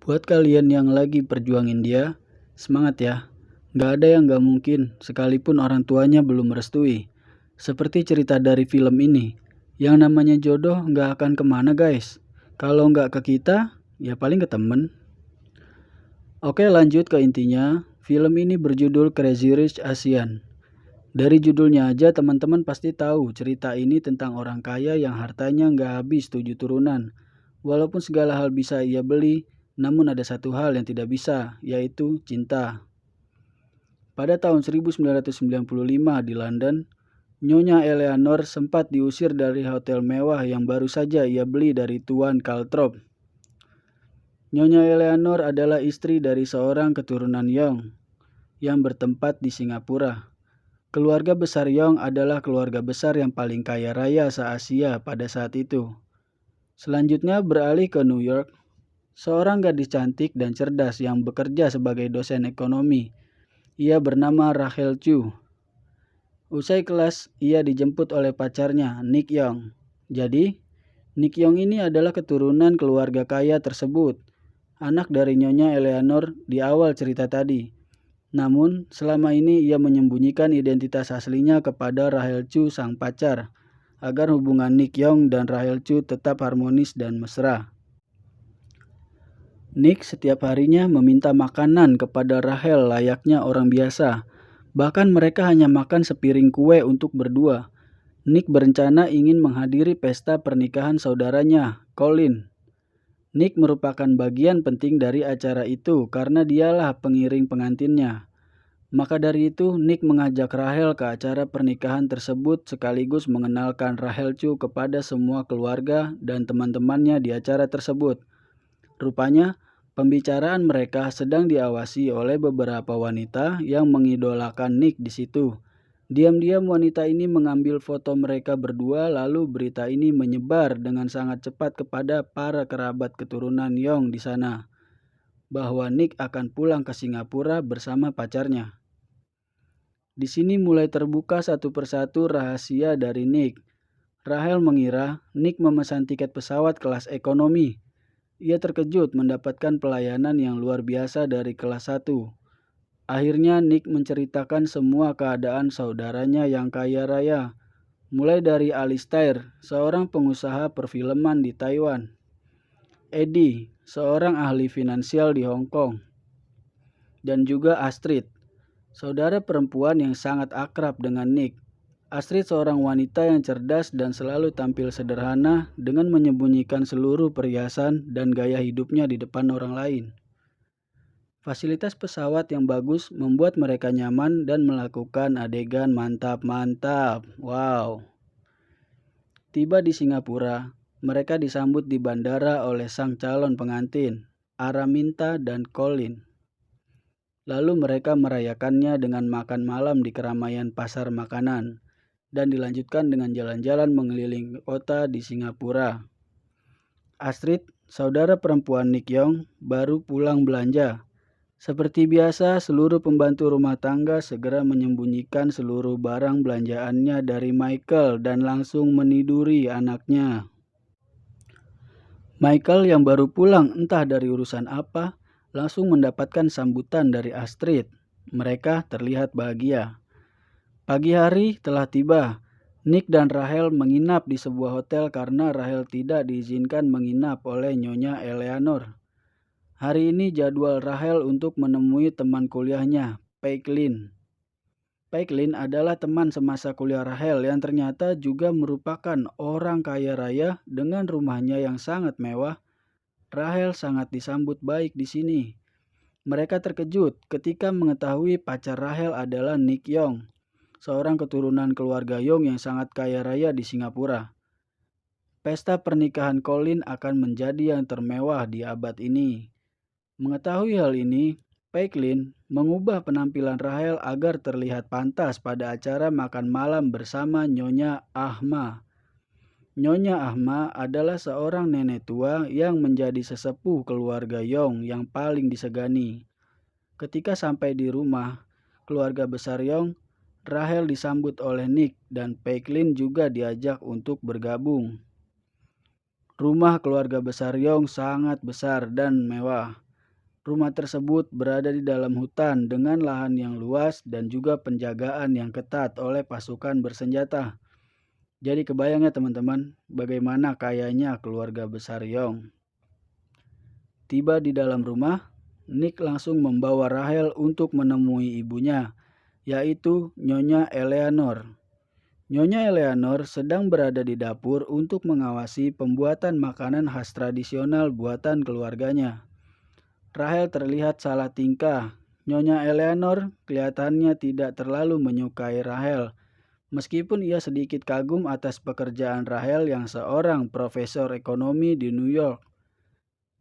Buat kalian yang lagi perjuangin dia, semangat ya. Nggak ada yang nggak mungkin, sekalipun orang tuanya belum merestui. Seperti cerita dari film ini, yang namanya jodoh nggak akan kemana guys. Kalau nggak ke kita, ya paling ke temen. Oke, lanjut ke intinya. Film ini berjudul Crazy Rich Asian. Dari judulnya aja teman-teman pasti tahu cerita ini tentang orang kaya yang hartanya nggak habis 7 turunan. Walaupun segala hal bisa ia beli, namun ada satu hal yang tidak bisa, yaitu cinta. Pada tahun 1995 di London, Nyonya Eleanor sempat diusir dari hotel mewah yang baru saja ia beli dari Tuan Calthorpe. Nyonya Eleanor adalah istri dari seorang keturunan Yong yang bertempat di Singapura. Keluarga besar Yong adalah keluarga besar yang paling kaya raya se-Asia pada saat itu. Selanjutnya beralih ke New York, seorang gadis cantik dan cerdas yang bekerja sebagai dosen ekonomi. Ia bernama Rachel Chu. Usai kelas, ia dijemput oleh pacarnya, Nick Yong. Jadi, Nick Yong ini adalah keturunan keluarga kaya tersebut, anak dari Nyonya Eleanor di awal cerita tadi. Namun, selama ini ia menyembunyikan identitas aslinya kepada Rachel Chu sang pacar, agar hubungan Nick Yong dan Rachel Chu tetap harmonis dan mesra. Nick setiap harinya meminta makanan kepada Rachel layaknya orang biasa. Bahkan mereka hanya makan sepiring kue untuk berdua. Nick berencana ingin menghadiri pesta pernikahan saudaranya, Colin. Nick merupakan bagian penting dari acara itu karena dialah pengiring pengantinnya. Maka dari itu, Nick mengajak Rachel ke acara pernikahan tersebut sekaligus mengenalkan Rachel Chu kepada semua keluarga dan teman-temannya di acara tersebut. Rupanya, pembicaraan mereka sedang diawasi oleh beberapa wanita yang mengidolakan Nick di situ. Diam-diam wanita ini mengambil foto mereka berdua, lalu berita ini menyebar dengan sangat cepat kepada para kerabat keturunan Yong di sana, bahwa Nick akan pulang ke Singapura bersama pacarnya. Di sini mulai terbuka satu persatu rahasia dari Nick. Rachel mengira Nick memesan tiket pesawat kelas ekonomi. Ia terkejut mendapatkan pelayanan yang luar biasa dari kelas 1. Akhirnya Nick menceritakan semua keadaan saudaranya yang kaya raya, mulai dari Alistair, seorang pengusaha perfilman di Taiwan, Eddie, seorang ahli finansial di Hong Kong, dan juga Astrid, saudara perempuan yang sangat akrab dengan Nick. Astrid seorang wanita yang cerdas dan selalu tampil sederhana dengan menyembunyikan seluruh perhiasan dan gaya hidupnya di depan orang lain. Fasilitas pesawat yang bagus membuat mereka nyaman dan melakukan adegan mantap-mantap. Wow. Tiba di Singapura, mereka disambut di bandara oleh sang calon pengantin, Araminta dan Colin. Lalu mereka merayakannya dengan makan malam di keramaian pasar makanan dan dilanjutkan dengan jalan-jalan mengelilingi kota di Singapura. Astrid, saudara perempuan Nick Yong, baru pulang belanja. Seperti biasa, seluruh pembantu rumah tangga segera menyembunyikan seluruh barang belanjaannya dari Michael dan langsung meniduri anaknya. Michael yang baru pulang entah dari urusan apa, langsung mendapatkan sambutan dari Astrid. Mereka terlihat bahagia. Pagi hari telah tiba. Nick dan Rachel menginap di sebuah hotel karena Rachel tidak diizinkan menginap oleh Nyonya Eleanor. Hari ini jadwal Rachel untuk menemui teman kuliahnya, Paisley. Paisley adalah teman semasa kuliah Rachel yang ternyata juga merupakan orang kaya raya dengan rumahnya yang sangat mewah. Rachel sangat disambut baik di sini. Mereka terkejut ketika mengetahui pacar Rachel adalah Nick Yong, seorang keturunan keluarga Yong yang sangat kaya raya di Singapura. Pesta pernikahan Colin akan menjadi yang termewah di abad ini. Mengetahui hal ini, Paisley mengubah penampilan Rachel agar terlihat pantas pada acara makan malam bersama Nyonya Ahma. Nyonya Ahma adalah seorang nenek tua yang menjadi sesepuh keluarga Yong yang paling disegani. Ketika sampai di rumah keluarga besar Yong, Rachel disambut oleh Nick dan Paisley juga diajak untuk bergabung. Rumah keluarga besar Yong sangat besar dan mewah. Rumah tersebut berada di dalam hutan dengan lahan yang luas dan juga penjagaan yang ketat oleh pasukan bersenjata. Jadi kebayang ya teman-teman, bagaimana kayanya keluarga besar Yong. Tiba di dalam rumah, Nick langsung membawa Rahel untuk menemui ibunya, yaitu Nyonya Eleanor. Nyonya Eleanor sedang berada di dapur untuk mengawasi pembuatan makanan khas tradisional buatan keluarganya. Rahel terlihat salah tingkah. Nyonya Eleanor kelihatannya tidak terlalu menyukai Rahel, meskipun ia sedikit kagum atas pekerjaan Rahel yang seorang profesor ekonomi di New York.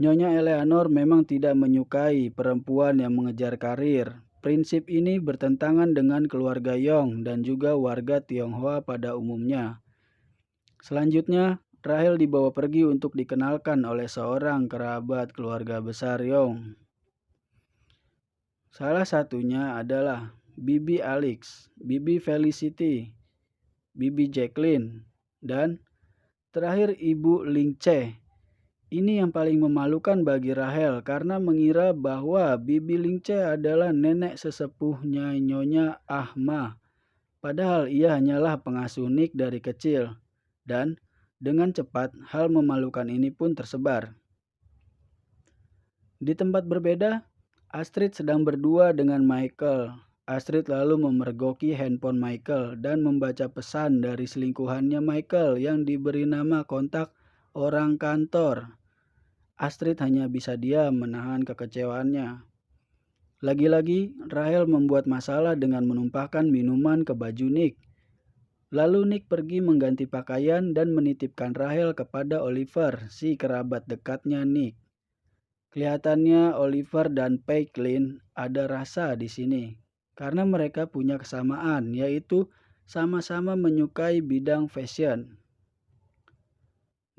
Nyonya Eleanor memang tidak menyukai perempuan yang mengejar karir. Prinsip ini bertentangan dengan keluarga Yong dan juga warga Tionghoa pada umumnya. Selanjutnya, Rahel dibawa pergi untuk dikenalkan oleh seorang kerabat keluarga besar Yong. Salah satunya adalah Bibi Alex, Bibi Felicity, Bibi Jacqueline, dan terakhir Ibu Ling Che. Ini yang paling memalukan bagi Rahel karena mengira bahwa Bibi Ling Che adalah nenek sesepuhnya Nyonya Ahma. Padahal ia hanyalah pengasuh Nick dari kecil. Dan dengan cepat hal memalukan ini pun tersebar. Di tempat berbeda, Astrid sedang berdua dengan Michael. Astrid lalu memergoki handphone Michael dan membaca pesan dari selingkuhannya Michael yang diberi nama kontak orang kantor. Astrid hanya bisa diam menahan kekecewaannya. Lagi-lagi, Rahel membuat masalah dengan menumpahkan minuman ke baju Nick. Lalu Nick pergi mengganti pakaian dan menitipkan Rahel kepada Oliver, si kerabat dekatnya Nick. Kelihatannya Oliver dan Paisley ada rasa di sini, karena mereka punya kesamaan, yaitu sama-sama menyukai bidang fashion.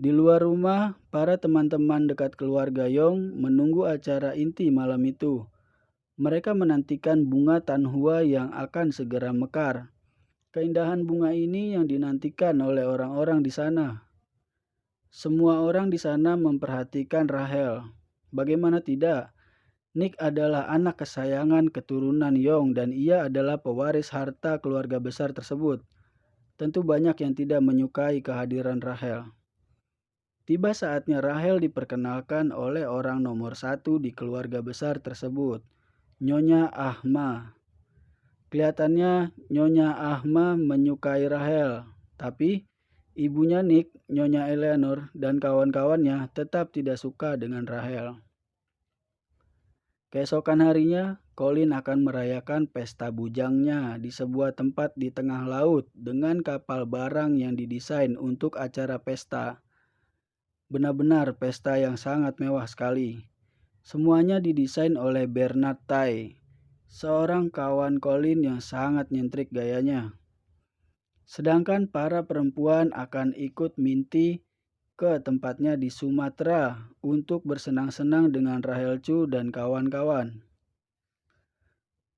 Di luar rumah, para teman-teman dekat keluarga Yong menunggu acara inti malam itu. Mereka menantikan bunga tanhua yang akan segera mekar. Keindahan bunga ini yang dinantikan oleh orang-orang di sana. Semua orang di sana memperhatikan Rahel. Bagaimana tidak? Nick adalah anak kesayangan keturunan Yong dan ia adalah pewaris harta keluarga besar tersebut. Tentu banyak yang tidak menyukai kehadiran Rahel. Tiba saatnya Rahel diperkenalkan oleh orang nomor 1 di keluarga besar tersebut, Nyonya Ahma. Kelihatannya Nyonya Ahma menyukai Rahel, tapi ibunya Nick, Nyonya Eleanor, dan kawan-kawannya tetap tidak suka dengan Rahel. Keesokan harinya, Colin akan merayakan pesta bujangnya di sebuah tempat di tengah laut dengan kapal barang yang didesain untuk acara pesta. Benar-benar pesta yang sangat mewah sekali. Semuanya didesain oleh Bernard Tai, seorang kawan Colin yang sangat nyentrik gayanya. Sedangkan para perempuan akan ikut Minty ke tempatnya di Sumatera untuk bersenang-senang dengan Rahel Chu dan kawan-kawan.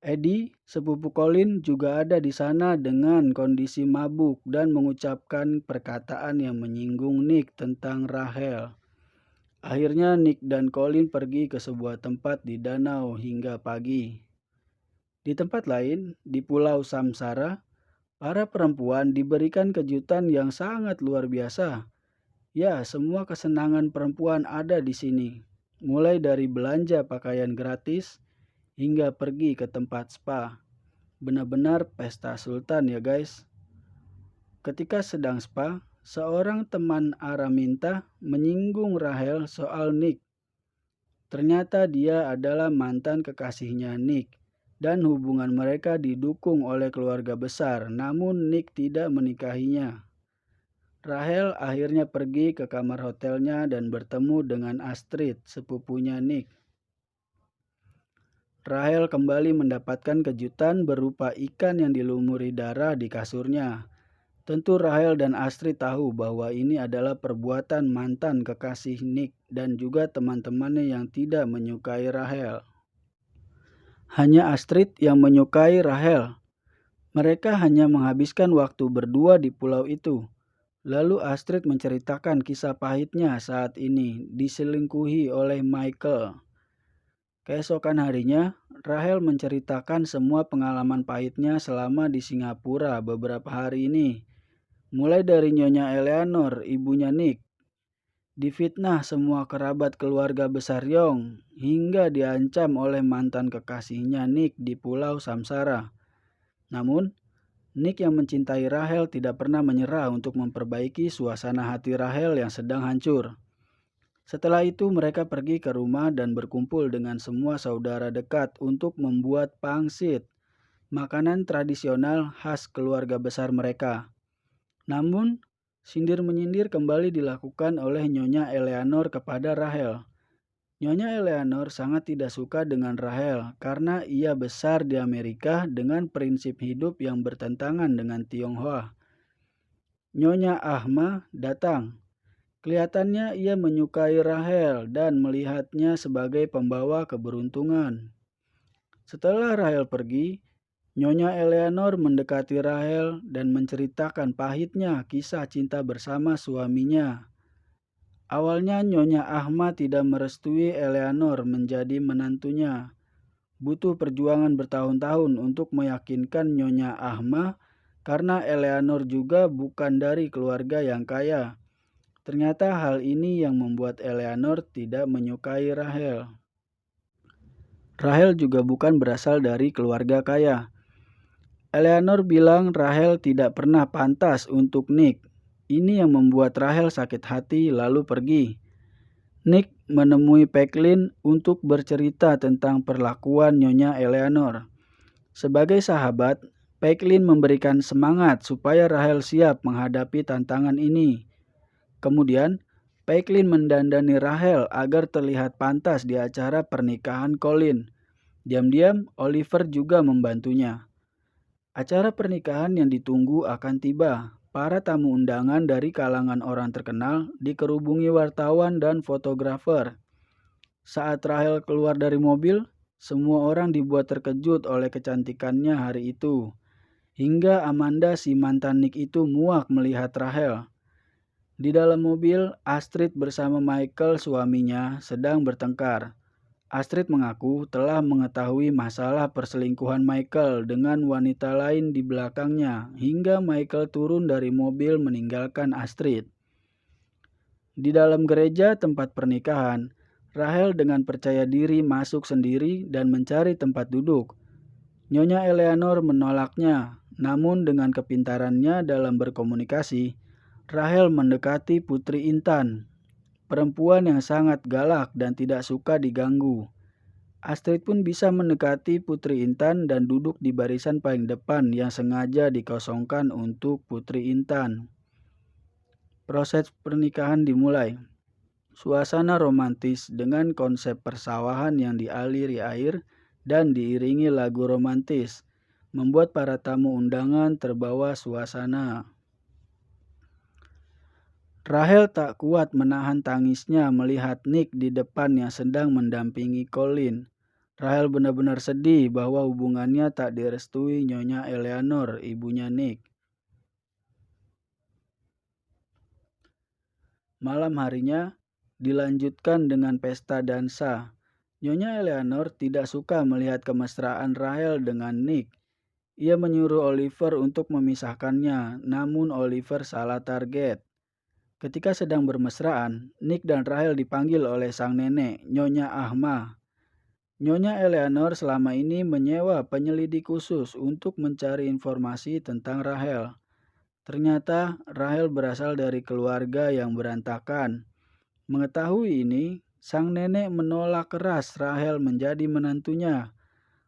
Eddie, sepupu Colin, juga ada di sana dengan kondisi mabuk dan mengucapkan perkataan yang menyinggung Nick tentang Rahel. Akhirnya Nick dan Colin pergi ke sebuah tempat di danau hingga pagi. Di tempat lain, di Pulau Samsara, para perempuan diberikan kejutan yang sangat luar biasa. Ya, semua kesenangan perempuan ada di sini. Mulai dari belanja pakaian gratis, hingga pergi ke tempat spa. Benar-benar pesta sultan ya guys. Ketika sedang spa, seorang teman Araminta menyinggung Rahel soal Nick. Ternyata dia adalah mantan kekasihnya Nick dan hubungan mereka didukung oleh keluarga besar, namun Nick tidak menikahinya. Rahel akhirnya pergi ke kamar hotelnya dan bertemu dengan Astrid, sepupunya Nick. Rahel kembali mendapatkan kejutan berupa ikan yang dilumuri darah di kasurnya. Tentu Rahel dan Astrid tahu bahwa ini adalah perbuatan mantan kekasih Nick dan juga teman-temannya yang tidak menyukai Rahel. Hanya Astrid yang menyukai Rahel. Mereka hanya menghabiskan waktu berdua di pulau itu. Lalu Astrid menceritakan kisah pahitnya saat ini diselingkuhi oleh Michael. Keesokan harinya, Rahel menceritakan semua pengalaman pahitnya selama di Singapura beberapa hari ini. Mulai dari Nyonya Eleanor, ibunya Nick, difitnah semua kerabat keluarga besar Yong, hingga diancam oleh mantan kekasihnya Nick di Pulau Samsara. Namun, Nick yang mencintai Rahel tidak pernah menyerah untuk memperbaiki suasana hati Rahel yang sedang hancur. Setelah itu mereka pergi ke rumah dan berkumpul dengan semua saudara dekat untuk membuat pangsit, makanan tradisional khas keluarga besar mereka. Namun, sindir-menyindir kembali dilakukan oleh Nyonya Eleanor kepada Rahel. Nyonya Eleanor sangat tidak suka dengan Rahel karena ia besar di Amerika dengan prinsip hidup yang bertentangan dengan Tionghoa. Nyonya Ahma datang. Kelihatannya ia menyukai Rahel dan melihatnya sebagai pembawa keberuntungan. Setelah Rahel pergi, Nyonya Eleanor mendekati Rahel dan menceritakan pahitnya kisah cinta bersama suaminya. Awalnya Nyonya Ahma tidak merestui Eleanor menjadi menantunya. Butuh perjuangan bertahun-tahun untuk meyakinkan Nyonya Ahma karena Eleanor juga bukan dari keluarga yang kaya. Ternyata hal ini yang membuat Eleanor tidak menyukai Rahel. Rahel juga bukan berasal dari keluarga kaya. Eleanor bilang Rahel tidak pernah pantas untuk Nick. Ini yang membuat Rahel sakit hati lalu pergi. Nick menemui Pecklin untuk bercerita tentang perlakuan Nyonya Eleanor. Sebagai sahabat, Pecklin memberikan semangat supaya Rahel siap menghadapi tantangan ini. Kemudian, Pecklin mendandani Rahel agar terlihat pantas di acara pernikahan Colin. Diam-diam, Oliver juga membantunya. Acara pernikahan yang ditunggu akan tiba. Para tamu undangan dari kalangan orang terkenal dikerubungi wartawan dan fotografer. Saat Rahel keluar dari mobil, semua orang dibuat terkejut oleh kecantikannya hari itu. Hingga Amanda si mantan Nick itu muak melihat Rahel. Di dalam mobil, Astrid bersama Michael suaminya sedang bertengkar. Astrid mengaku telah mengetahui masalah perselingkuhan Michael dengan wanita lain di belakangnya hingga Michael turun dari mobil meninggalkan Astrid. Di dalam gereja tempat pernikahan, Rahel dengan percaya diri masuk sendiri dan mencari tempat duduk. Nyonya Eleanor menolaknya, namun dengan kepintarannya dalam berkomunikasi, Rahel mendekati Putri Intan, perempuan yang sangat galak dan tidak suka diganggu. Astrid pun bisa mendekati Putri Intan dan duduk di barisan paling depan yang sengaja dikosongkan untuk Putri Intan. Proses pernikahan dimulai. Suasana romantis dengan konsep persawahan yang dialiri air dan diiringi lagu romantis membuat para tamu undangan terbawa suasana. Rahel tak kuat menahan tangisnya melihat Nick di depan yang sedang mendampingi Colin. Rahel benar-benar sedih bahwa hubungannya tak direstui Nyonya Eleanor, ibunya Nick. Malam harinya dilanjutkan dengan pesta dansa. Nyonya Eleanor tidak suka melihat kemesraan Rahel dengan Nick. Ia menyuruh Oliver untuk memisahkannya, namun Oliver salah target. Ketika sedang bermesraan, Nick dan Rahel dipanggil oleh sang nenek, Nyonya Ahma. Nyonya Eleanor selama ini menyewa penyelidik khusus untuk mencari informasi tentang Rahel. Ternyata Rahel berasal dari keluarga yang berantakan. Mengetahui ini, sang nenek menolak keras Rahel menjadi menantunya.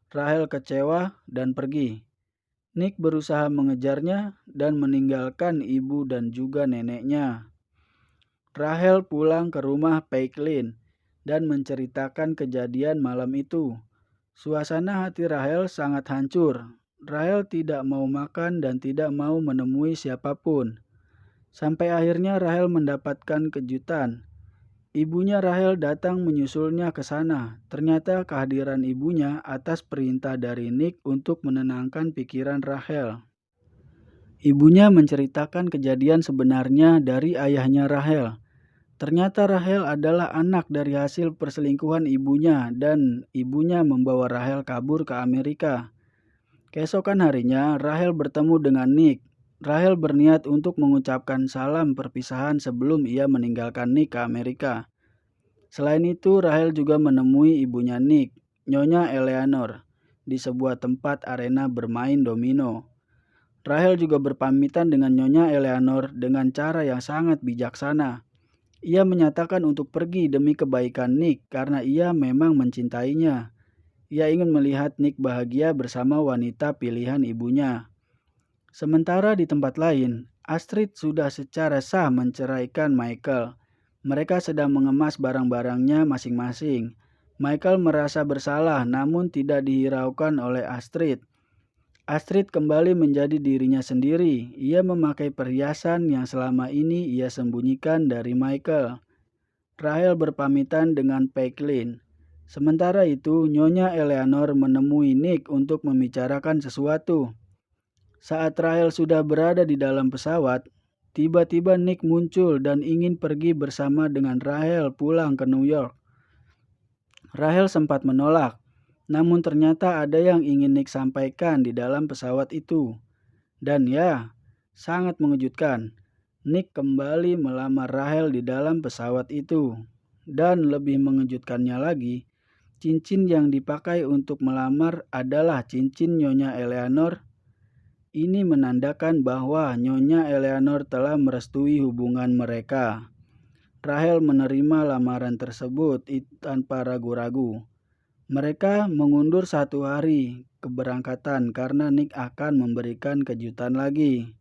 Rahel kecewa dan pergi. Nick berusaha mengejarnya dan meninggalkan ibu dan juga neneknya. Rahel pulang ke rumah Pecklin dan menceritakan kejadian malam itu. Suasana hati Rahel sangat hancur. Rahel tidak mau makan dan tidak mau menemui siapapun. Sampai akhirnya Rahel mendapatkan kejutan. Ibunya Rahel datang menyusulnya ke sana. Ternyata kehadiran ibunya atas perintah dari Nick untuk menenangkan pikiran Rahel. Ibunya menceritakan kejadian sebenarnya dari ayahnya Rahel. Ternyata Rahel adalah anak dari hasil perselingkuhan ibunya dan ibunya membawa Rahel kabur ke Amerika. Keesokan harinya, Rahel bertemu dengan Nick. Rahel berniat untuk mengucapkan salam perpisahan sebelum ia meninggalkan Nick ke Amerika. Selain itu, Rahel juga menemui ibunya Nick, Nyonya Eleanor, di sebuah tempat arena bermain domino. Rahel juga berpamitan dengan Nyonya Eleanor dengan cara yang sangat bijaksana. Ia menyatakan untuk pergi demi kebaikan Nick karena ia memang mencintainya. Ia ingin melihat Nick bahagia bersama wanita pilihan ibunya. Sementara di tempat lain, Astrid sudah secara sah menceraikan Michael. Mereka sedang mengemas barang-barangnya masing-masing. Michael merasa bersalah namun tidak dihiraukan oleh Astrid. Astrid kembali menjadi dirinya sendiri. Ia memakai perhiasan yang selama ini ia sembunyikan dari Michael. Rahel berpamitan dengan Paisley. Sementara itu, Nyonya Eleanor menemui Nick untuk membicarakan sesuatu. Saat Rahel sudah berada di dalam pesawat, tiba-tiba Nick muncul dan ingin pergi bersama dengan Rahel pulang ke New York. Rahel sempat menolak, namun ternyata ada yang ingin Nick sampaikan di dalam pesawat itu. Dan ya, sangat mengejutkan. Nick kembali melamar Rahel di dalam pesawat itu. Dan lebih mengejutkannya lagi, cincin yang dipakai untuk melamar adalah cincin Nyonya Eleanor. Ini menandakan bahwa Nyonya Eleanor telah merestui hubungan mereka. Rahel menerima lamaran tersebut tanpa ragu-ragu. Mereka mengundur 1 hari keberangkatan karena Nick akan memberikan kejutan lagi.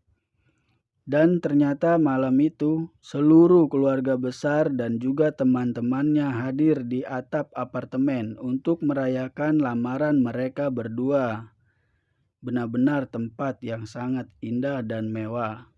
Dan ternyata malam itu, seluruh keluarga besar dan juga teman-temannya hadir di atap apartemen untuk merayakan lamaran mereka berdua. Benar-benar tempat yang sangat indah dan mewah.